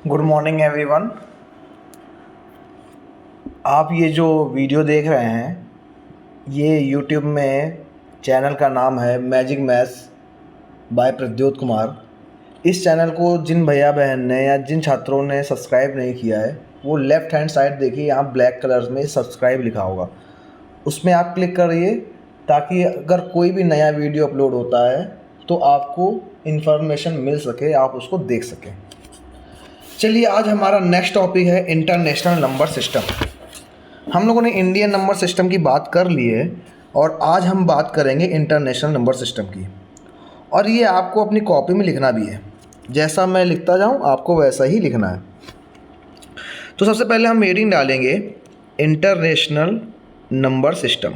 Good morning everyone. आप ये जो वीडियो देख रहे हैं ये यूट्यूब में चैनल का नाम है magic maths by Pradyot Kumar. इस चैनल को जिन भैया बहन ने या जिन छात्रों ने सब्सक्राइब नहीं किया है वो लेफ़्ट हैंड साइड देखिए, यहाँ ब्लैक कलर में सब्सक्राइब लिखा होगा, उसमें आप क्लिक करिए ताकि अगर कोई भी नया वीडियो अपलोड होता है तो आपको इन्फॉर्मेशन मिल सके, आप उसको देख सकें। चलिए, आज हमारा नेक्स्ट टॉपिक है इंटरनेशनल नंबर सिस्टम। हम लोगों ने इंडियन नंबर सिस्टम की बात कर ली है और आज हम बात करेंगे इंटरनेशनल नंबर सिस्टम की। और ये आपको अपनी कॉपी में लिखना भी है, जैसा मैं लिखता जाऊँ आपको वैसा ही लिखना है। तो सबसे पहले हम हेडिंग डालेंगे इंटरनेशनल नंबर सिस्टम।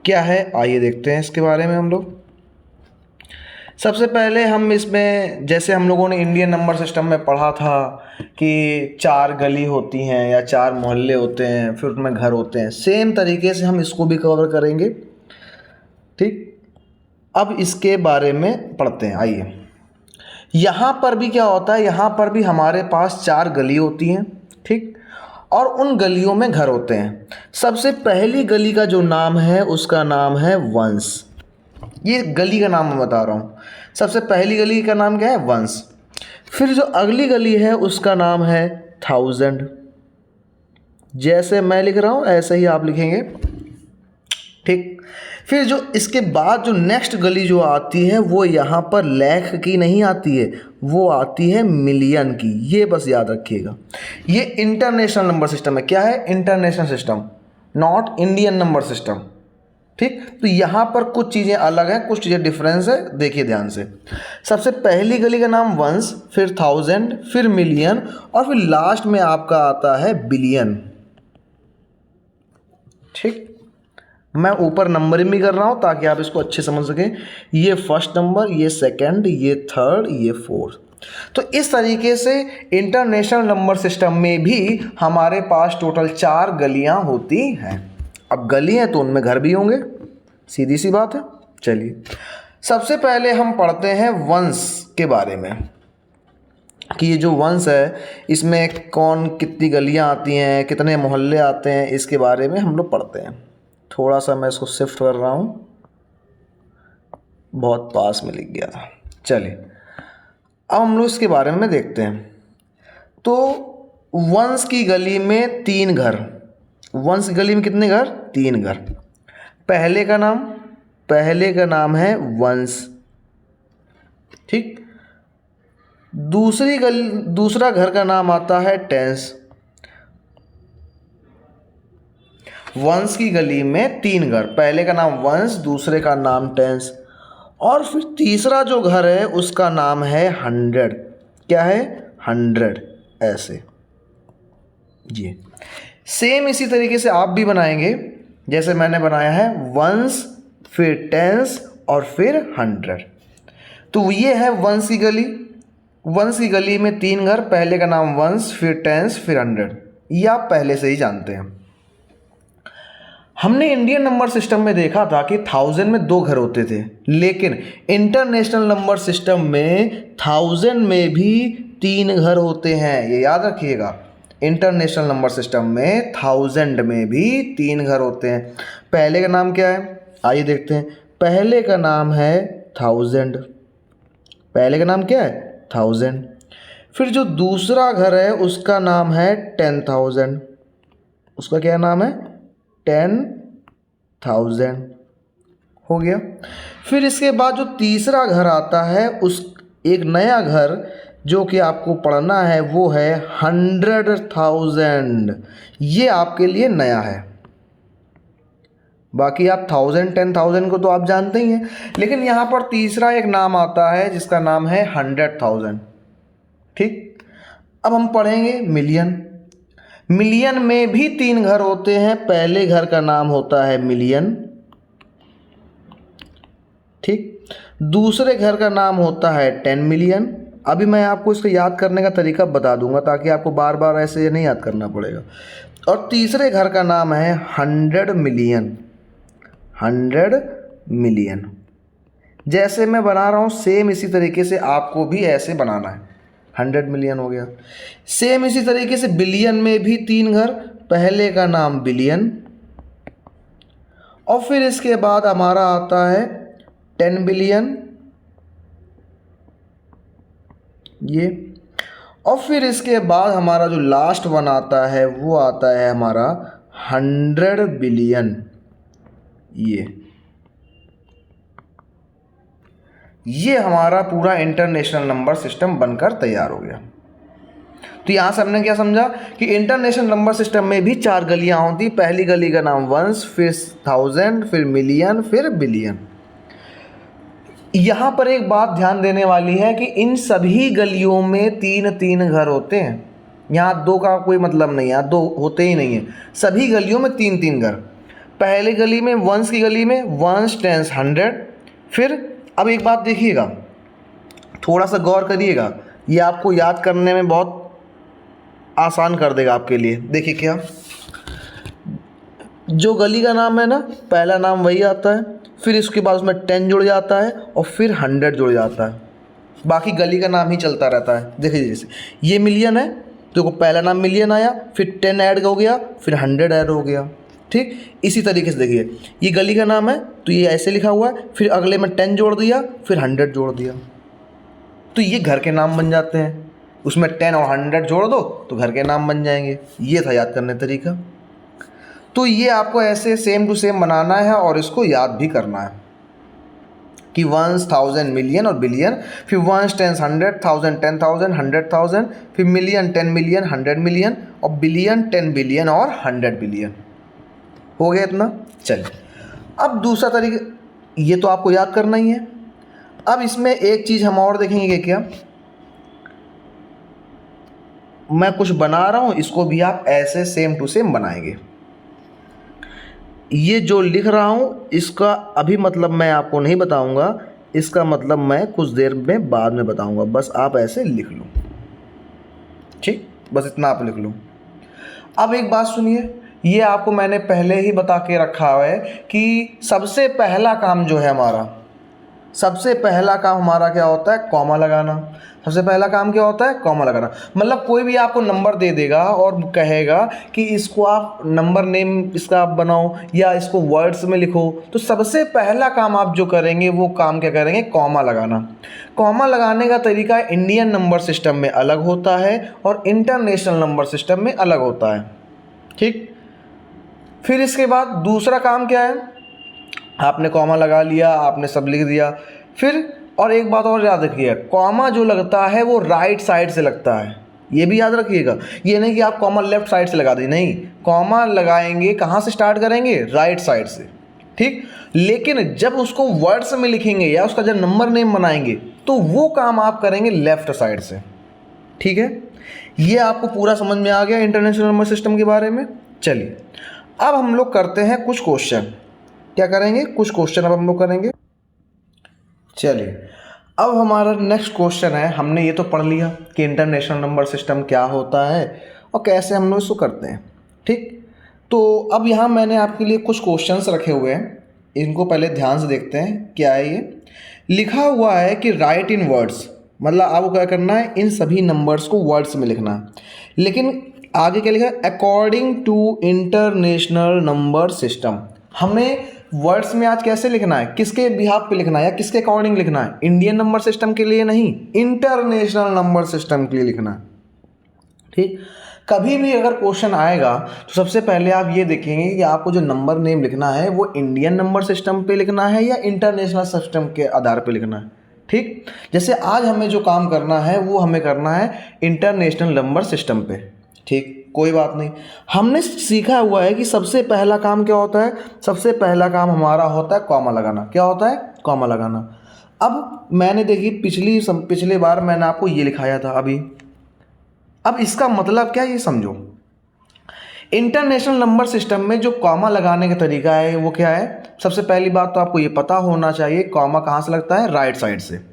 क्या है आइए देखते हैं इसके बारे में हम लोग। सबसे पहले हम इसमें, जैसे हम लोगों ने इंडियन नंबर सिस्टम में पढ़ा था कि 4 गली होती हैं या 4 मोहल्ले होते हैं, फिर उसमें घर होते हैं, सेम तरीके से हम इसको भी कवर करेंगे। ठीक, अब इसके बारे में पढ़ते हैं। आइए, यहाँ पर भी क्या होता है, यहाँ पर भी हमारे पास 4 गली होती हैं। ठीक, और उन गलियों में घर होते हैं। सबसे पहली गली का जो नाम है उसका नाम है वंश। ये गली का नाम मैं बता रहा हूँ। सबसे पहली गली का नाम क्या है, वंश। फिर जो अगली गली है उसका नाम है 1000। जैसे मैं लिख रहा हूँ ऐसे ही आप लिखेंगे। ठीक, फिर जो इसके बाद जो नेक्स्ट गली जो आती है वो यहाँ पर लाख की नहीं आती है, वो आती है मिलियन की। ये बस याद रखिएगा। ये इंटरनेशनल नंबर सिस्टम है। क्या है, international system, not Indian number system. ठीक, तो यहाँ पर कुछ चीज़ें अलग हैं, कुछ चीज़ें डिफरेंस है, देखिए ध्यान से। सबसे पहली गली का नाम वंश, फिर 1000, फिर मिलियन और फिर लास्ट में आपका आता है बिलियन। ठीक, मैं ऊपर नंबरिंग भी कर रहा हूँ ताकि आप इसको अच्छे समझ सकें। ये फर्स्ट नंबर, ये सेकंड, ये थर्ड, ये फोर्थ। तो इस तरीके से इंटरनेशनल नंबर सिस्टम में भी हमारे पास टोटल 4 गलियाँ होती हैं। अब गली हैं तो उनमें घर भी होंगे, सीधी सी बात है। चलिए, सबसे पहले हम पढ़ते हैं वंश के बारे में कि ये जो वंश है इसमें कौन कितनी गलियां आती हैं, कितने मोहल्ले आते हैं, इसके बारे में हम लोग पढ़ते हैं। थोड़ा सा मैं इसको शिफ्ट कर रहा हूँ, बहुत पास में लिख गया था। चलिए, अब हम लोग इसके बारे में देखते हैं। तो वंश की गली में 3 घर। वंश की गली में कितने घर, 3 घर। पहले का नाम है वंश। ठीक, दूसरा घर का नाम आता है टेंस। वंश की गली में 3 घर, पहले का नाम वंश, दूसरे का नाम टेंस और फिर तीसरा जो घर है उसका नाम है 100। क्या है, 100। ऐसे जी, सेम इसी तरीके से आप भी बनाएंगे जैसे मैंने बनाया है, वंश फिर टेंस और फिर 100। तो ये है वंश की गली। वंश की गली में 3 घर, पहले का नाम वंश, फिर टेंस, फिर 100। ये आप पहले से ही जानते हैं। हमने इंडियन नंबर सिस्टम में देखा था कि 1000 में 2 घर होते थे, लेकिन इंटरनेशनल नंबर सिस्टम में 1000 में भी 3 घर होते हैं। ये याद रखिएगा, इंटरनेशनल नंबर सिस्टम में 1000 में भी 3 घर होते हैं। पहले का नाम क्या है, आइए देखते हैं। पहले का नाम है 1000। पहले का नाम क्या है, 1000। फिर जो दूसरा घर है उसका नाम है 10,000। उसका क्या नाम है, 10,000 हो गया। फिर इसके बाद जो तीसरा घर आता है, उस एक नया घर जो कि आपको पढ़ना है वो है 100,000। ये आपके लिए नया है। बाकी आप 1000 10,000 को तो आप जानते ही हैं, लेकिन यहाँ पर तीसरा एक नाम आता है जिसका नाम है 100,000। ठीक, अब हम पढ़ेंगे मिलियन। मिलियन में भी 3 घर होते हैं, पहले घर का नाम होता है मिलियन। ठीक, दूसरे घर का नाम होता है 10 मिलियन। अभी मैं आपको इसको याद करने का तरीका बता दूंगा ताकि आपको बार बार ऐसे नहीं याद करना पड़ेगा। और तीसरे घर का नाम है 100 मिलियन। 100 मिलियन। जैसे मैं बना रहा हूँ सेम इसी तरीके से आपको भी ऐसे बनाना है। 100 मिलियन हो गया। सेम इसी तरीके से बिलियन में भी 3 घर, पहले का नाम बिलियन और फिर इसके बाद हमारा आता है 10 बिलियन ये, और फिर इसके बाद हमारा जो लास्ट वन आता है वो आता है हमारा 100 बिलियन। ये हमारा पूरा इंटरनेशनल नंबर सिस्टम बनकर तैयार हो गया। तो यहाँ से हमने क्या समझा कि इंटरनेशनल नंबर सिस्टम में भी 4 गलियाँ होती। पहली गली का नाम वंस, फिर 1000, फिर मिलियन, फिर बिलियन। यहाँ पर एक बात ध्यान देने वाली है कि इन सभी गलियों में 3-3 घर होते हैं। यहाँ 2 का कोई मतलब नहीं है, 2 होते ही नहीं है। सभी गलियों में 3-3 घर। पहली गली में वंस की गली में वंस, टेंस, 100। फिर अब एक बात देखिएगा, थोड़ा सा गौर करिएगा, ये आपको याद करने में बहुत आसान कर देगा आपके लिए। देखिए क्या, जो गली का नाम है ना, पहला नाम वही आता है, फिर इसके बाद उसमें 10 जुड़ जाता है और फिर 100 जुड़ जाता है। बाकी गली का नाम ही चलता रहता है। देखिए जैसे ये मिलियन है तो पहला नाम मिलियन आया, फिर 10 ऐड हो गया, फिर 100 ऐड हो गया। ठीक इसी तरीके से देखिए, ये गली का नाम है तो ये ऐसे लिखा हुआ है, फिर अगले में 10 जोड़ दिया, फिर 100 जोड़ दिया, तो ये घर के नाम बन जाते हैं। उसमें 10 और 100 जोड़ दो तो घर के नाम बन जाएंगे। ये था याद करने तरीका। तो ये आपको ऐसे सेम टू सेम बनाना है और इसको याद भी करना है कि वंस, 1000, मिलियन और बिलियन, फिर वंस, टेंस, 100, 1000, 10,000, 100,000, फिर मिलियन, 10 मिलियन, 100 मिलियन और बिलियन, 10 बिलियन और 100 बिलियन। हो गया इतना। चलिए अब दूसरा तरीका, ये तो आपको याद करना ही है। अब इसमें एक चीज़ हम और देखेंगे कि क्या, मैं कुछ बना रहा हूँ, इसको भी आप ऐसे सेम टू सेम बनाएंगे। ये जो लिख रहा हूँ इसका अभी मतलब मैं आपको नहीं बताऊँगा, इसका मतलब मैं कुछ देर में बाद में बताऊँगा। बस आप ऐसे लिख लो, ठीक, बस इतना आप लिख लो। अब एक बात सुनिए, ये आपको मैंने पहले ही बता के रखा है कि सबसे पहला काम जो है हमारा, सबसे पहला काम हमारा क्या होता है, कॉमा लगाना। सबसे पहला काम क्या होता है, कॉमा लगाना। मतलब कोई भी आपको नंबर दे देगा और कहेगा कि इसको आप नंबर नेम इसका आप बनाओ या इसको वर्ड्स में लिखो, तो सबसे पहला काम आप जो करेंगे वो काम क्या करेंगे, कॉमा लगाना। कॉमा लगाने का तरीका इंडियन नंबर सिस्टम में अलग होता है और इंटरनेशनल नंबर सिस्टम में अलग होता है। ठीक, फिर इसके बाद दूसरा काम क्या है, आपने कॉमा लगा लिया, आपने सब लिख दिया। फिर और एक बात और याद रखिए, कॉमा जो लगता है वो राइट साइड से लगता है, ये भी याद रखिएगा। ये नहीं कि आप कॉमा लेफ्ट साइड से लगा दें, नहीं, कॉमा लगाएंगे कहाँ से स्टार्ट करेंगे, राइट साइड से। ठीक, लेकिन जब उसको वर्ड्स में लिखेंगे या उसका जब नंबर नेम बनाएंगे तो वो काम आप करेंगे लेफ्ट साइड से। ठीक है, ये आपको पूरा समझ में आ गया इंटरनेशनल नंबर सिस्टम के बारे में। चलिए अब हम लोग करते हैं कुछ क्वेश्चन। क्या करेंगे, कुछ क्वेश्चन अब हम लोग करेंगे। चलिए अब हमारा नेक्स्ट क्वेश्चन है, हमने ये तो पढ़ लिया कि इंटरनेशनल नंबर सिस्टम क्या होता है और कैसे हम लोग इसको करते हैं। ठीक, तो अब यहाँ मैंने आपके लिए कुछ क्वेश्चंस रखे हुए हैं, इनको पहले ध्यान से देखते हैं। क्या है ये, लिखा हुआ है कि राइट इन वर्ड्स, मतलब आपको क्या करना है, इन सभी नंबर्स को वर्ड्स में लिखना है। लेकिन आगे क्या लिखा है, according to international number system. हमें वर्ड्स में आज कैसे लिखना है, किसके बिहाफ पे लिखना है या किसके अकॉर्डिंग लिखना है, इंडियन नंबर सिस्टम के लिए नहीं, इंटरनेशनल नंबर सिस्टम के लिए लिखना है। ठीक, कभी भी अगर क्वेश्चन आएगा तो सबसे पहले आप ये देखेंगे कि आपको जो नंबर नेम लिखना है वो इंडियन नंबर सिस्टम पे लिखना है या इंटरनेशनल सिस्टम के आधार पे लिखना है। ठीक, जैसे आज हमें जो काम करना है वो हमें करना है इंटरनेशनल नंबर सिस्टम पे। ठीक, कोई बात नहीं, हमने सीखा हुआ है कि सबसे पहला काम क्या होता है, सबसे पहला काम हमारा होता है कॉमा लगाना। क्या होता है, कॉमा लगाना। अब मैंने देखी पिछले बार मैंने आपको ये लिखाया था अभी, अब इसका मतलब क्या ये समझो। इंटरनेशनल नंबर सिस्टम में जो कॉमा लगाने का तरीका है वो क्या है, सबसे पहली बात तो आपको ये पता होना चाहिए कॉमा कहाँ से लगता है, राइट साइड से।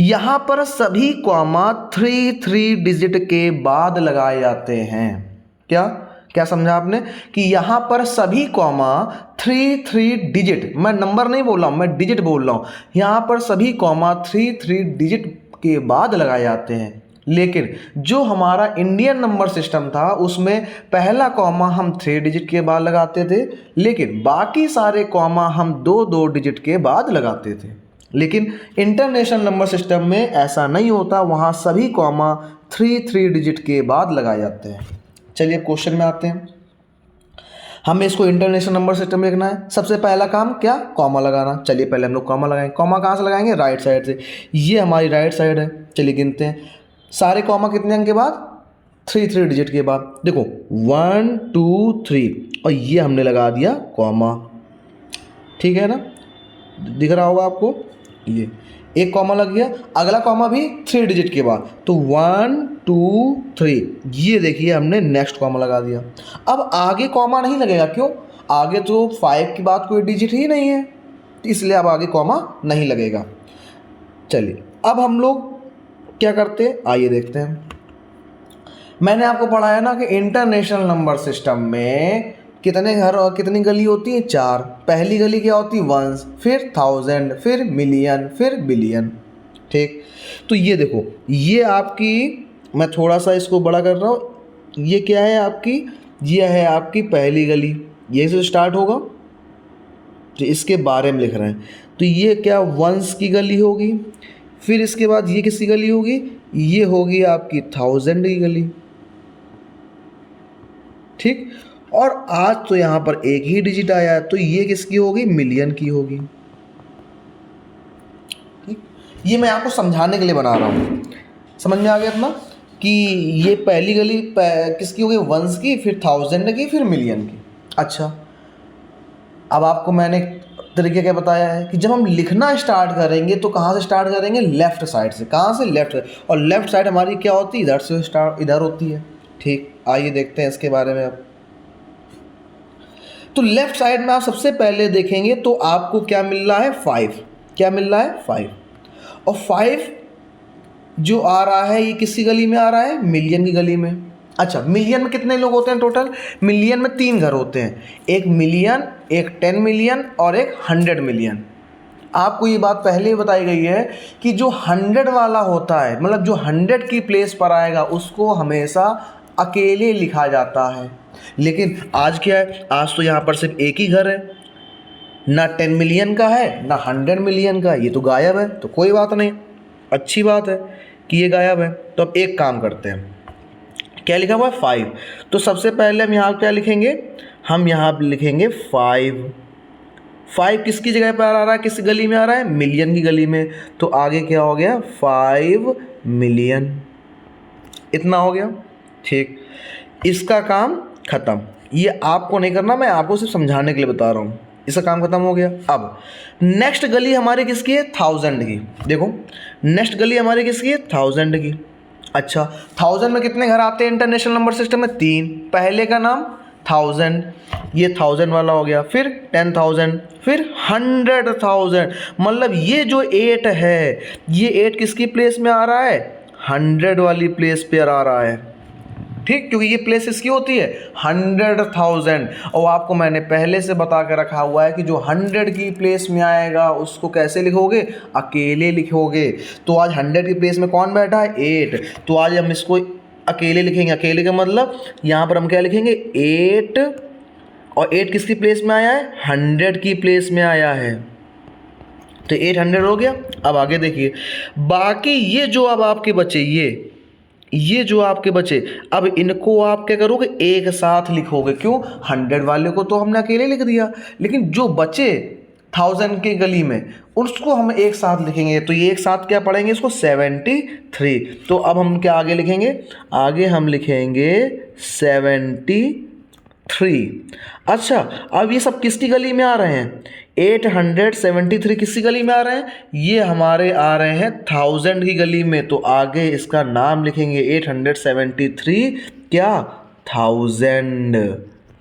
यहाँ पर सभी कॉमा 3 डिजिट के बाद लगाए जाते हैं। क्या, क्या समझा आपने कि यहाँ पर सभी कॉमा 3 डिजिट, मैं नंबर नहीं बोल रहा हूँ, मैं डिजिट बोल रहा हूँ, यहाँ पर सभी कॉमा 3 डिजिट के बाद लगाए जाते हैं। लेकिन जो हमारा इंडियन नंबर सिस्टम था उसमें पहला कॉमा हम 3 डिजिट के बाद लगाते थे, लेकिन बाकी सारे कॉमा हम 2 डिजिट के बाद लगाते थे। लेकिन इंटरनेशनल नंबर सिस्टम में ऐसा नहीं होता, वहाँ सभी कॉमा 3 डिजिट के बाद लगाए जाते हैं। चलिए क्वेश्चन में आते हैं। हमें इसको इंटरनेशनल नंबर सिस्टम में लिखना है। सबसे पहला काम क्या, कॉमा लगाना। चलिए पहले हम लोग कॉमा लगाएंगे। कॉमा कहाँ से लगाएंगे, राइट साइड से। ये हमारी राइट साइड है। चलिए गिनते हैं सारे कॉमा कितने अंक के बाद, 3 डिजिट के बाद। देखो 1 2 3 और ये हमने लगा दिया कॉमा, ठीक है ना, दिख रहा होगा आपको, ये एक कॉमा लग गया। अगला कॉमा भी 3 डिजिट के बाद, तो 1 2 3, ये देखिए हमने नेक्स्ट कॉमा लगा दिया। अब आगे कॉमा नहीं लगेगा, क्यों, आगे तो 5 के बाद कोई डिजिट ही नहीं है, इसलिए अब आगे कॉमा नहीं लगेगा। चलिए अब हम लोग क्या करते हैं, आइए देखते हैं। मैंने आपको पढ़ाया ना कि इंटरनेशनल नंबर सिस्टम में कितने घर और कितनी गली होती है, 4। पहली गली क्या होती है, वंस, फिर 1000, फिर मिलियन, फिर बिलियन, ठीक। तो ये देखो, ये आपकी, मैं थोड़ा सा इसको बड़ा कर रहा हूँ, ये क्या है आपकी, ये है आपकी पहली गली, यही से स्टार्ट होगा, तो इसके बारे में लिख रहे हैं। तो ये क्या वंस की गली होगी, फिर इसके बाद ये किसकी गली होगी, ये होगी आपकी 1000 की गली, ठीक। और आज तो यहाँ पर एक ही डिजिट आया है, तो ये किसकी होगी, मिलियन की होगी, ठीक। ये मैं आपको समझाने के लिए बना रहा हूँ, समझ में आ गया अपना कि ये पहली गली किसकी होगी, वंस की, फिर 1000 की, फिर मिलियन की। अच्छा, अब आपको मैंने तरीके क्या बताया है कि जब हम लिखना स्टार्ट करेंगे तो कहाँ से स्टार्ट करेंगे, लेफ़्ट साइड से। कहाँ से, लेफ़्ट साइड। और लेफ़्ट साइड हमारी क्या होती है, इधर से स्टार्ट, इधर होती है, ठीक। आइए देखते हैं इसके बारे में अब। तो लेफ़्ट साइड में आप सबसे पहले देखेंगे तो आपको क्या मिल रहा है, 5। क्या मिल रहा है, 5। और 5 जो आ रहा है ये किसी गली में आ रहा है, मिलियन की गली में। अच्छा, मिलियन में कितने लोग होते हैं टोटल, मिलियन में 3 घर होते हैं, एक मिलियन, एक 10 मिलियन और एक 100 मिलियन। आपको ये बात पहले ही बताई गई है कि जो 100 वाला होता है, मतलब जो 100 की प्लेस पर आएगा, उसको हमेशा अकेले लिखा जाता है। लेकिन आज क्या है, आज तो यहाँ पर सिर्फ एक ही घर है, ना 10 मिलियन का है ना 100 मिलियन का, ये तो गायब है। तो कोई बात नहीं, अच्छी बात है कि ये गायब है। तो अब एक काम करते हैं, क्या लिखा हुआ है, 5। तो सबसे पहले हम यहाँ क्या लिखेंगे, हम यहाँ लिखेंगे 5। 5 किसकी जगह पर आ रहा है, किस गली में आ रहा है, मिलियन की गली में। तो आगे क्या हो गया, 5 मिलियन, इतना हो गया, ठीक। इसका काम ख़त्म। ये आपको नहीं करना, मैं आपको सिर्फ समझाने के लिए बता रहा हूँ। इसका काम ख़त्म हो गया। अब नेक्स्ट गली हमारी किसकी है, 1000 की। देखो नेक्स्ट गली हमारी किसकी है, 1000 की। अच्छा, 1000 में कितने घर आते हैं इंटरनेशनल नंबर सिस्टम में, 3। पहले का नाम 1000, ये 1000 वाला हो गया, फिर 10,000, फिर 100,000। मतलब ये जो 8 है, ये 8 किसकी प्लेस में आ रहा है, 100 वाली प्लेस पे आ रहा है, ठीक। क्योंकि ये प्लेस इसकी होती है 100,000। और आपको मैंने पहले से बता के रखा हुआ है कि जो 100 की प्लेस में आएगा उसको कैसे लिखोगे, अकेले लिखोगे। तो आज 100 की प्लेस में कौन बैठा है, 8। तो आज हम इसको अकेले लिखेंगे। अकेले का मतलब यहाँ पर हम क्या लिखेंगे, 8। और 8 किसकी प्लेस में आया है, 100 की प्लेस में आया है। तो 800 हो गया। अब आगे देखिए, बाकी ये जो अब आपके बचे, ये जो आपके बचे, अब इनको आप क्या करोगे, एक साथ लिखोगे। क्यों, 100 वाले को तो हमने अकेले लिख दिया, लेकिन जो बचे 1000 की गली में उसको हम एक साथ लिखेंगे। तो ये एक साथ क्या पढ़ेंगे इसको, 73। तो अब हम क्या आगे लिखेंगे, आगे हम लिखेंगे 73। अच्छा, अब ये सब किसकी गली में आ रहे हैं, 873 किसकी गली में आ रहे हैं, ये हमारे आ रहे हैं 1000 की गली में। तो आगे इसका नाम लिखेंगे 873 क्या, 1000।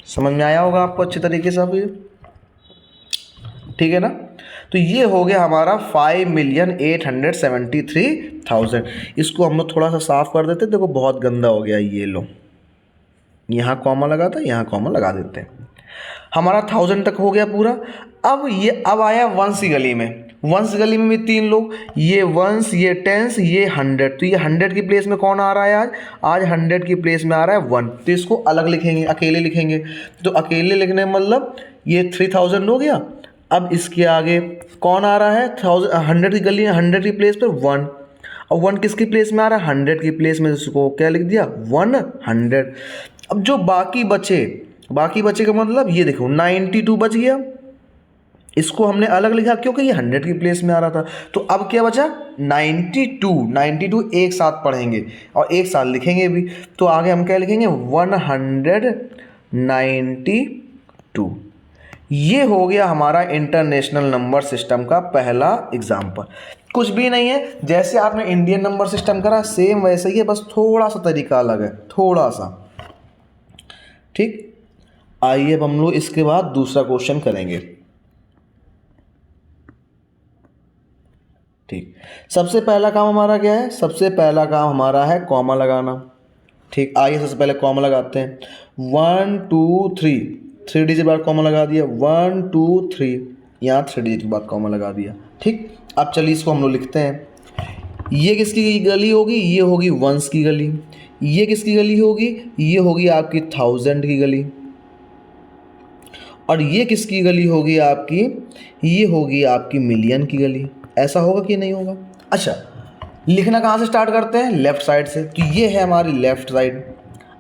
समझ में आया होगा आपको अच्छे तरीके से, अब ये ठीक है ना। तो ये हो गया हमारा 5,873,000। इसको हम लोग थोड़ा सा साफ कर देते, देखो बहुत गंदा हो गया, ये लो यहाँ कॉमा लगा था, यहाँ कॉमा लगा देते हैं। हमारा 1000 तक हो गया पूरा। अब आया वंस की गली में। वंस गली में भी 3 लोग, ये वंस, ये टेंस, ये 100। तो ये 100 की प्लेस में कौन आ रहा है आज 100 की प्लेस में आ रहा है 1। तो इसको अलग लिखेंगे, अकेले लिखेंगे। तो अकेले लिखने मतलब ये 3000 हो गया। अब इसके आगे कौन आ रहा है 100 की गली में, 100 की प्लेस पे 1। और 1 किसकी प्लेस में आ रहा है 100 की प्लेस में, इसको क्या लिख दिया 100। अब जो बाकी बचे का मतलब ये देखो 92 बच गया, इसको हमने अलग लिखा क्योंकि ये 100 की प्लेस में आ रहा था। तो अब क्या बचा 92 एक साथ पढ़ेंगे और एक साथ लिखेंगे भी। तो आगे हम क्या लिखेंगे 192। ये हो गया हमारा इंटरनेशनल नंबर सिस्टम का पहला एग्जाम्पल। कुछ भी नहीं है, जैसे आपने इंडियन नंबर सिस्टम करा सेम वैसे ही है, बस थोड़ा सा तरीका अलग है, थोड़ा सा। ठीक, आइए अब हम लोग इसके बाद दूसरा क्वेश्चन करेंगे। ठीक, सबसे पहला काम हमारा क्या है, सबसे पहला काम हमारा है कॉमा लगाना। ठीक, आइए सबसे पहले कॉमा लगाते हैं। 1 2 3 डिजिट बाद कॉमा लगा दिया, 1 2 3, यहाँ 3 डिजिट के बाद कॉमा लगा दिया। ठीक, अब चलिए इसको हम लोग लिखते हैं। ये किसकी गली होगी, ये होगी वंस की गली। ये किसकी गली होगी, ये होगी आपकी 1000 की गली। और ये किसकी गली होगी आपकी, ये होगी आपकी मिलियन की गली। ऐसा होगा कि नहीं होगा। अच्छा, लिखना कहाँ से स्टार्ट करते हैं, लेफ्ट साइड से। तो ये है हमारी लेफ्ट साइड।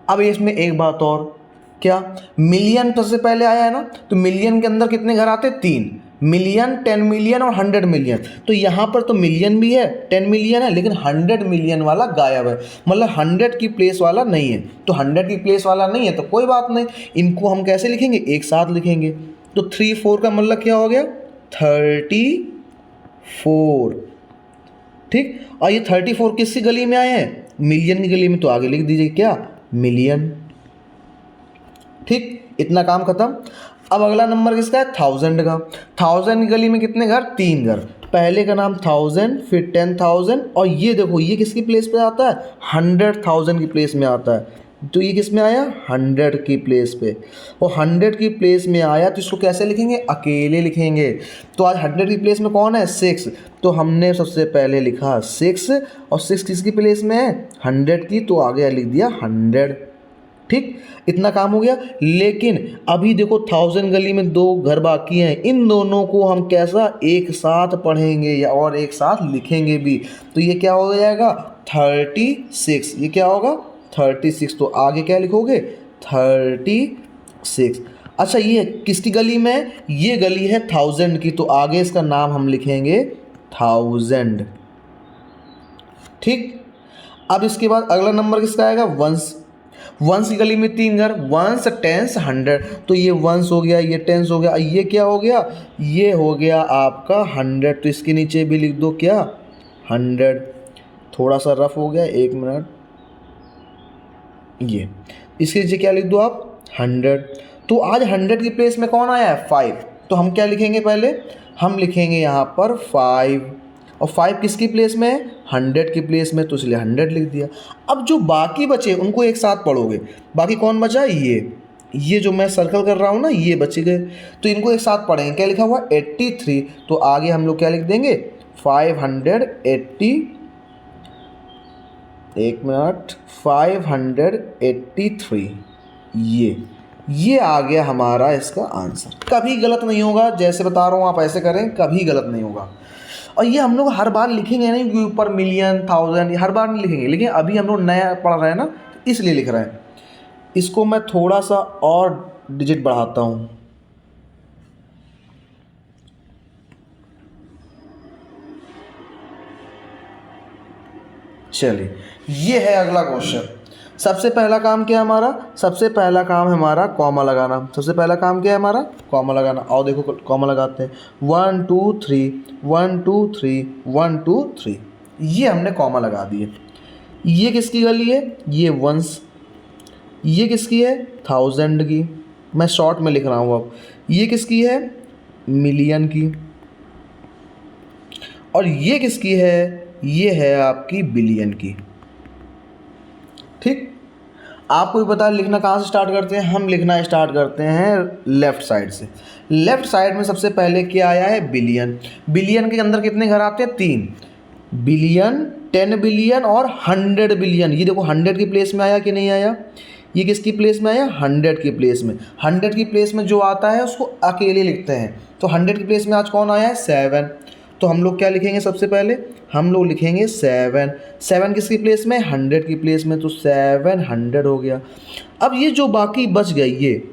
अब इसमें एक बात और, क्या मिलियन सबसे पहले आया है ना, तो मिलियन के अंदर कितने घर आते हैं 3, मिलियन, 10 मिलियन और 100 मिलियन। तो यहाँ पर तो मिलियन भी है, 10 मिलियन है, लेकिन 100 मिलियन वाला गायब है, मतलब 100 की प्लेस वाला नहीं है। तो 100 की प्लेस वाला नहीं है तो कोई बात नहीं, इनको हम कैसे लिखेंगे, एक साथ लिखेंगे। तो 3 4 का मतलब क्या हो गया 34। ठीक, और ये 34 किसकी गली में आए हैं, मिलियन की गली में। तो आगे लिख दीजिए क्या, मिलियन। ठीक, इतना काम खत्म। अब अगला नंबर किसका है 1000 का। 1000 की गली में कितने घर, 3 घर। पहले का नाम 1000, फिर 10,000, और ये देखो ये किसकी प्लेस पे आता है 100,000 की प्लेस में आता है। तो ये किस में आया 100 की प्लेस पे। और 100 की प्लेस में आया तो इसको कैसे लिखेंगे, अकेले लिखेंगे। तो आज 100 की प्लेस में कौन है 6, तो हमने सबसे पहले लिखा 6, और 6 किसकी प्लेस में है 100 की, तो आगे लिख दिया 100। ठीक, इतना काम हो गया। लेकिन अभी देखो 1000 गली में 2 घर बाकी हैं, इन दोनों को हम कैसा एक साथ पढ़ेंगे या और एक साथ लिखेंगे भी। तो ये क्या हो जाएगा 36, ये क्या होगा 36। तो आगे क्या लिखोगे 36। अच्छा, ये किसकी गली में, ये गली है 1000 की, तो आगे इसका नाम हम लिखेंगे 1000। ठीक, अब इसके बाद अगला नंबर किसका आएगा वंस। वंस की गली में 3 घर, वंस, टेंस, 100। तो ये वंस हो गया, ये टेंस हो गया, ये क्या हो गया, ये हो गया आपका 100। तो इसके नीचे भी लिख दो क्या 100। थोड़ा सा रफ हो गया, 1 मिनट। ये इसके नीचे क्या लिख दो आप 100। तो आज 100 की प्लेस में कौन आया है 5। तो हम क्या लिखेंगे, पहले हम लिखेंगे यहाँ पर 5। और 5 किसकी प्लेस में है 100 की प्लेस में, तो इसलिए 100 लिख दिया। अब जो बाकी बचे उनको एक साथ पढ़ोगे। बाकी कौन बचा, ये जो मैं सर्कल कर रहा हूँ ना, ये बचे गए। तो इनको एक साथ पढ़ेंगे। क्या लिखा हुआ 83, तो आगे हम लोग क्या लिख देंगे 580, 1 मिनट, 583। ये आ गया हमारा इसका आंसर। कभी गलत नहीं होगा, जैसे बता रहा हूँ आप ऐसे करें, कभी गलत नहीं होगा। और ये हम लोग हर बार लिखेंगे नहीं कि ऊपर मिलियन, 1000, ये हर बार नहीं लिखेंगे, लेकिन अभी हम लोग नया पढ़ रहे हैं ना, इसलिए लिख रहे हैं। इसको मैं थोड़ा सा और डिजिट बढ़ाता हूँ। चलिए, ये है अगला क्वेश्चन। सबसे पहला काम क्या है हमारा, सबसे पहला काम है हमारा कॉमा लगाना। सबसे पहला काम क्या है हमारा कॉमा लगाना। और देखो कॉमा लगाते हैं 1 2 3, 1 2 3, 1 2 3, ये हमने कॉमा लगा दिए। ये किसकी गली है, ये वंस। ये किसकी है 1000 की, मैं शॉर्ट में लिख रहा हूँ अब। ये किसकी है मिलियन की। और ये किसकी है, ये है आपकी बिलियन की। ठीक, आपको भी पता है लिखना कहाँ से स्टार्ट करते हैं, हम लिखना स्टार्ट करते हैं लेफ़्ट साइड से। लेफ़्ट साइड में सबसे पहले क्या आया है, बिलियन। बिलियन के अंदर कितने घर आते हैं, 3 बिलियन, 10 बिलियन और 100 बिलियन। ये देखो 100 की प्लेस में आया कि नहीं आया, ये किसकी प्लेस में आया, 100 की प्लेस में। 100 की प्लेस में जो आता है उसको अकेले लिखते हैं, तो 100 की प्लेस में आज कौन आया है, 7। तो हम लोग क्या लिखेंगे, सबसे पहले हम लोग लिखेंगे 7। 7 किसकी प्लेस में, 100 की प्लेस में, तो 700 हो गया। अब ये जो बाकी बच गई ये,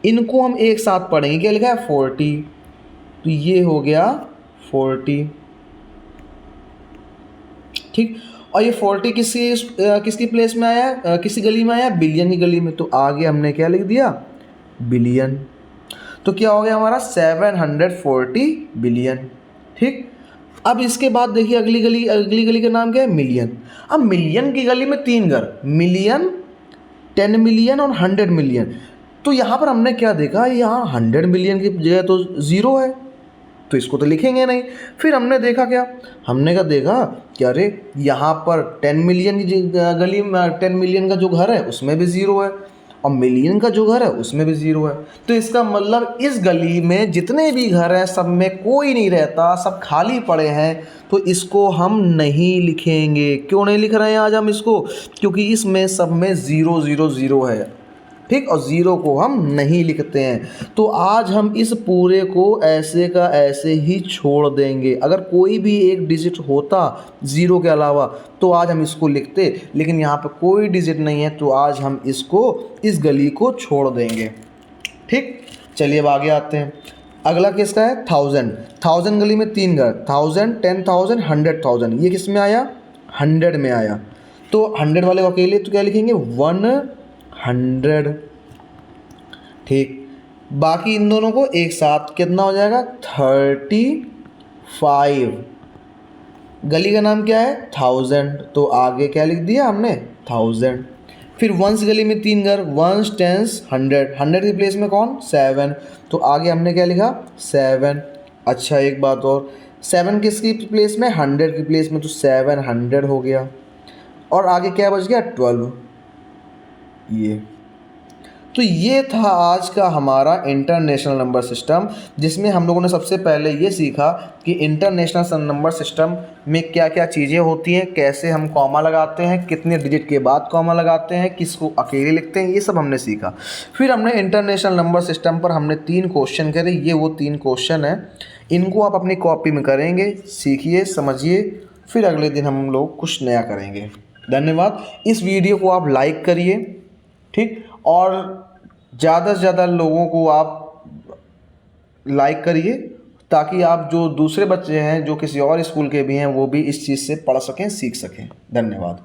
इनको हम एक साथ पढ़ेंगे। क्या लिखा है, 40, तो ये हो गया 40, ठीक। और ये 40 किसकी प्लेस में आया, किसी गली में आया, बिलियन की गली में, तो आगे हमने क्या लिख दिया, बिलियन। तो क्या हो गया हमारा, 740 बिलियन, ठीक। अब इसके बाद देखिए अगली गली का नाम क्या है, मिलियन। अब मिलियन की गली में 3 घर, मिलियन, 10 मिलियन और 100 मिलियन। तो यहाँ पर हमने क्या देखा, यहाँ 100 मिलियन की जगह तो 0 है, तो इसको तो लिखेंगे नहीं। फिर हमने देखा क्या, हमने क्या देखा कि अरे यहाँ पर 10 मिलियन की गली में 10 मिलियन का जो घर है उसमें भी 0 है, और मिलियन का जो घर है उसमें भी 0 है। तो इसका मतलब इस गली में जितने भी घर हैं सब में कोई नहीं रहता, सब खाली पड़े हैं, तो इसको हम नहीं लिखेंगे। क्यों नहीं लिख रहे हैं आज हम इसको, क्योंकि इसमें सब में 0 0 0 है, ठीक। और 0 को हम नहीं लिखते हैं। तो आज हम इस पूरे को ऐसे का ऐसे ही छोड़ देंगे। अगर कोई भी एक डिजिट होता 0 के अलावा तो आज हम इसको लिखते, लेकिन यहाँ पे कोई डिजिट नहीं है, तो आज हम इसको, इस गली को छोड़ देंगे, ठीक। चलिए अब आगे आते हैं। अगला किसका है, 1000। 1000 गली में 3 घर, 1000, 10,000, 100,000। ये किस में आया, 100 में आया। तो 100 वाले को अकेले तो क्या लिखेंगे, 100, ठीक। बाकी इन दोनों को एक साथ कितना हो जाएगा, 35। गली का नाम क्या है, 1000, तो आगे क्या लिख दिया हमने, 1000। फिर वंस गली में 3 घर, वंस, टेंस, 100। 100 की प्लेस में कौन, 7, तो आगे हमने क्या लिखा, 7। अच्छा एक बात और, 7 किसकी प्लेस में, 100 की प्लेस में, तो 700 हो गया। और आगे क्या बच गया, 12। ये तो ये था आज का हमारा इंटरनेशनल नंबर सिस्टम, जिसमें हम लोगों ने सबसे पहले ये सीखा कि इंटरनेशनल नंबर सिस्टम में क्या क्या चीज़ें होती हैं, कैसे हम कॉमा लगाते हैं, कितने डिजिट के बाद कॉमा लगाते हैं, किसको अकेले लिखते हैं, ये सब हमने सीखा। फिर हमने इंटरनेशनल नंबर सिस्टम पर हमने 3 क्वेश्चन करे, ये वो 3 क्वेश्चन हैं। इनको आप अपनी कॉपी में करेंगे, सीखिए, समझिए, फिर अगले दिन हम लोग कुछ नया करेंगे। धन्यवाद। इस वीडियो को आप लाइक करिए, ठीक, और ज़्यादा से ज़्यादा लोगों को आप लाइक करिए, ताकि आप जो दूसरे बच्चे हैं जो किसी और स्कूल के भी हैं वो भी इस चीज़ से पढ़ सकें, सीख सकें। धन्यवाद।